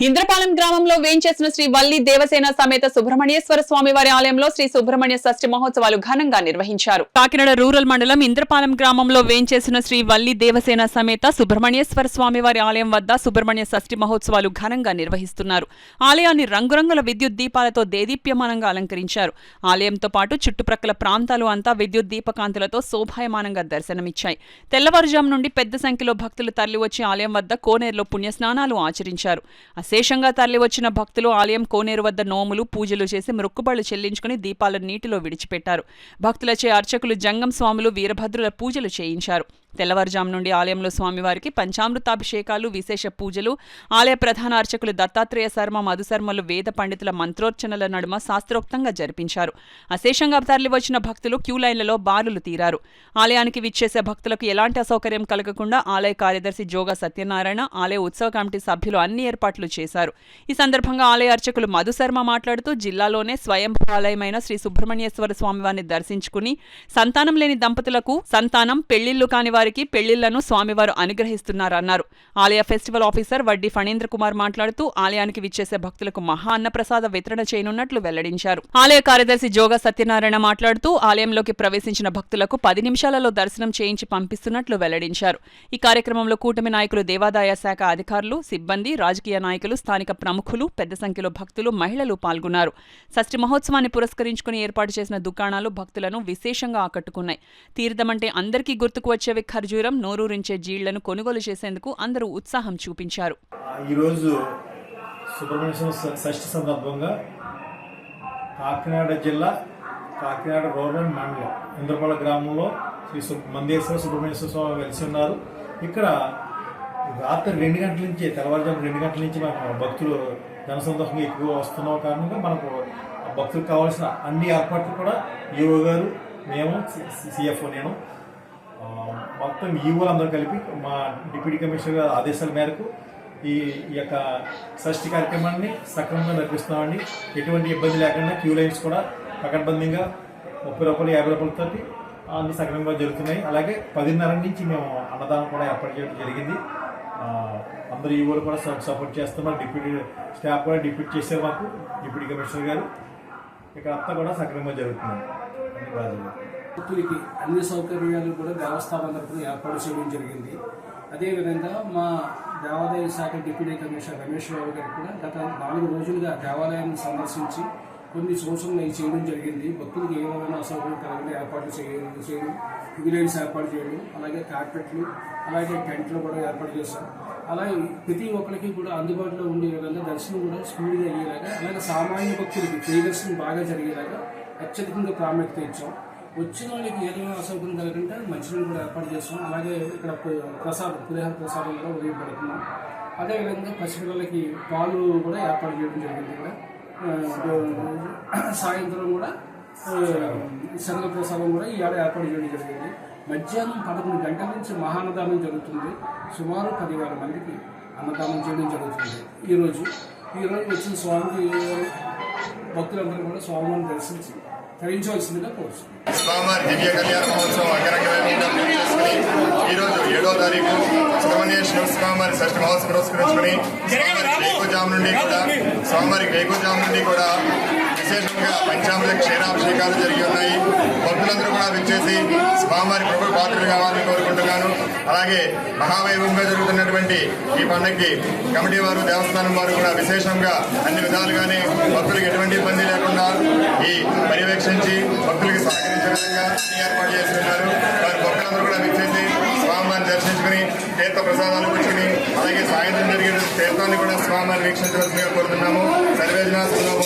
ఇంద్రపాలెం గ్రామంలో వేంచేసిన శ్రీ వల్లి దేవసేన సమేత సుబ్రహ్మణ్యేశ్వర స్వామి వారి ఆలయంలో శ్రీ సుబ్రహ్మణ్య షష్ఠి మహోత్సవాలు ఘనంగా నిర్వహించారు. కాకినాడ రూరల్ మండలం ఇంద్రపాలెం గ్రామంలో వేంచేసిన శ్రీ వల్లి దేవసేన సమేత సుబ్రహ్మణ్యేశ్వర స్వామి వారి ఆలయం వద్ద సుబ్రహ్మణ్య షష్ఠి మహోత్సవాలు ఘనంగా నిర్వహిస్తున్నారు. ఆలయాన్ని రంగురంగుల విద్యుత్ దీపాలతో దేదీప్యమానంగా అలంకరించారు. ఆలయంతో పాటు చుట్టుప్రక్కల ప్రాంతాలు అంతా విద్యుత్ దీపకాంతులతో శోభాయమానంగా దర్శనమిచ్చాయి. తెల్లవారుజాము నుండి పెద్ద సంఖ్యలో భక్తులు తరలివచ్చి ఆలయం వద్ద కోనేరులో పుణ్యస్నానాలు ఆచరించారు. అశేషంగా తరలివచ్చిన భక్తులు ఆలయం కోనేరు వద్ద నోములు పూజలు చేసి మొక్కుబళ్లు చెల్లించుకుని దీపాలను నీటిలో విడిచిపెట్టారు. భక్తులచే అర్చకులు జంగం స్వాములు వీరభద్రుల పూజలు చేయించారు. తెల్లవారుజాము నుండి ఆలయంలో స్వామివారికి పంచామృతాభిషేకాలు, విశేష పూజలు, ఆలయ ప్రధాన అర్చకులు దత్తాత్రేయ శర్మ, మధుశర్మలు వేద పండితుల మంత్రోర్చనల నడుమ శాస్త్రోక్తంగా జరిపించారు. అశేషంగా తరలివచ్చిన భక్తులు క్యూలైన్లలో బారులు తీరారు. ఆలయానికి విచ్చేసే భక్తులకు ఎలాంటి అసౌకర్యం కలగకుండా ఆలయ కార్యదర్శి జోగా సత్యనారాయణ, ఆలయ ఉత్సవ కమిటీ సభ్యులు అన్ని ఏర్పాట్లు చేశారు. ఈ సందర్భంగా ఆలయ అర్చకులు మధుశర్మ మాట్లాడుతూ జిల్లాలోనే స్వయంభూ ఆలయమైన శ్రీ సుబ్రహ్మణ్యేశ్వర స్వామివారిని దర్శించుకుని సంతానం లేని దంపతులకు సంతానం, పెళ్లిళ్లు కాని వారికి పెళ్లిళ్లను స్వామివారు అనుగ్రహిస్తున్నారన్నారు. ఆలయ ఫెస్టివల్ ఆఫీసర్ వడ్డీ ఫణీంద్ర కుమార్ మాట్లాడుతూ ఆలయానికి విచ్చేసే భక్తులకు మహా అన్నప్రసాద వితరణ చేయనున్నట్లు వెల్లడించారు. ఆలయ కార్యదర్శి జోగా సత్యనారాయణ మాట్లాడుతూ ఆలయంలోకి ప్రవేశించిన భక్తులకు 10 నిమిషాలలో దర్శనం చేయించి పంపిస్తున్నట్లు వెల్లడించారు. ఈ కార్యక్రమంలో కూటమి నాయకులు, దేవాదాయ శాఖ అధికారులు, సిబ్బంది, రాజకీయ నాయకులు, స్థానిక ప్రముఖులు, పెద్ద సంఖ్యలో భక్తులు, మహిళలు పాల్గొన్నారు. షష్ఠి మహోత్సవాన్ని పురస్కరించుకుని ఏర్పాటు చేసిన దుకాణాలు భక్తులను విశేషంగా ఆకట్టుకున్నాయి. తీర్థమంటే అందరికీ గుర్తుకు వచ్చేవి ఖర్జూరం, నోరూరించే జీళ్లను కొనుగోలు చేసేందుకు అందరూ ఉత్సాహం చూపించారు. ఈరోజు సుబ్రహ్మణ్య షష్ఠి సందర్భంగా కాకినాడ జిల్లా కాకినాడ రూరల్ మండలం ఇంద్రపాలెం గ్రామంలో శ్రీ మందేశ్వర సుబ్రహ్మణ్యేశ్వర స్వామి వెలిసి ఉన్నారు. ఇక్కడ రాత్రి 2 గంటల నుంచి, తెల్లవారుజాము 2 గంటల నుంచి మనకు భక్తులు జనసందోహంగా ఎక్కువ వస్తున్న కారణంగా మనకు భక్తులకు కావాల్సిన అన్ని ఏర్పాట్లు కూడా ఈఓ గారు, మేము, సిఎఫ్ఓ, నేను మొత్తం ఈవోలు అందరూ కలిపి మా డిప్యూటీ కమిషనర్ గారి ఆదేశాల మేరకు ఈ యొక్క షష్ఠి కార్యక్రమాన్ని సక్రమంగా నడిపిస్తున్నామండి. ఎటువంటి ఇబ్బంది లేకుండా క్యూ లైన్స్ కూడా పకడ్బందీగా 30 రూపాయలు, 50 రూపాయలతో అన్ని సక్రమంగా జరుగుతున్నాయి. అలాగే 10:30 నుంచి మేము అన్నదానం కూడా ఏర్పాటు చేయడం జరిగింది. అందరూ ఈవోలు కూడా సపోర్ట్ చేస్తున్నారు. డిప్యూటీ స్టాఫ్ కూడా డిప్యూట్ చేశారు మాకు, డిప్యూటీ కమిషనర్ గారు. ఇక్కడ అంతా కూడా సక్రమంగా జరుగుతుంది. భక్తులకి అన్ని సౌకర్యాలు కూడా దేవస్థానం తరఫున ఏర్పాటు చేయడం జరిగింది. అదేవిధంగా మా దేవాదాయ శాఖ డిప్యూటీ కమిషనర్ రమేష్ బాబు గారు కూడా గత 4 రోజులుగా దేవాలయాన్ని సందర్శించి కొన్ని సూచనలు చేయడం జరిగింది. భక్తులకు ఏ విధమైన అసౌకర్యం కలగకుండా ఏర్పాట్లు చేయడం, క్యూలైన్స్ ఏర్పాటు చేయడం, అలాగే కార్పెట్లు, అలాగే టెంట్లు కూడా ఏర్పాటు చేశాం. అలాగే ప్రతి ఒక్కరికి కూడా అందుబాటులో ఉండే విధంగా దర్శనం కూడా స్పీడ్గా అయ్యేలాగా, అలాగే సామాన్య భక్తులకి ఫ్రీ దర్శనం బాగా జరిగేలాగా అత్యధికంగా ప్రాముఖ్యత ఇచ్చాం. వచ్చిన వాళ్ళకి ఏదైనా అసౌకర్యం కలగకుండా మంచినీళ్ళు కూడా ఏర్పాటు చేస్తాం. అలాగే ఇక్కడ పులిహార ప్రసాదం కూడా ఉపయోగపడుతున్నాం. అదేవిధంగా పసిపిల్లలకి పాలు కూడా ఏర్పాటు చేయడం జరిగింది. ఇక్కడ సాయంత్రం కూడా శనగ ప్రసాదం కూడా ఈ ఏర్పాటు చేయడం జరిగింది. మధ్యాహ్నం 11 గంటల నుంచి మహాన్నదానం జరుగుతుంది. సుమారు 10,000 మందికి అన్నదానం చేయడం జరుగుతుంది. ఈరోజు వచ్చిన స్వామికి భక్తులందరూ కూడా స్వామిని దర్శించి తరించవలసిందిగా కోరుతున్నాం. స్వామివారి దివ్య కళ్యాణ మహోత్సవం ఈరోజు 7వ తారీఖు సుబ్రహ్మణ్యేశ్వర స్వామివారి షష్ఠి మహోత్సవం పురస్కరించుకుని స్వామివారికి వేకుజాము నుండి కూడా విశేషంగా పంచామృత క్షీరాభిషేకాలు జరిగి ఉన్నాయి. భక్తులందరూ కూడా విచ్చేసి స్వామివారి ప్రభు పాత్రలు కావాలని కోరుకుంటున్నాను. అలాగే మహావైభవంగా జరుగుతున్నటువంటి ఈ పండుగకి కమిటీ వారు, దేవస్థానం వారు కూడా విశేషంగా అన్ని విధాలుగానే భక్తులకు ఎటువంటి ఇబ్బంది లేకుండా ఈ పర్యవేక్షించి భక్తులకి సహకరించే విధంగా ఏర్పాటు చేసి ఉన్నారు. వారి భక్తులందరూ కూడా విచ్చేసి స్వామివారిని దర్శించుకుని తీర్థ ప్రసాదాలు పుచ్చుకుని, అలాగే సాయంత్రం జరిగే తీర్థాన్ని కూడా స్వామివారిని వీక్షించవలసిందిగా కోరుతున్నాము. సర్వేజన సులభ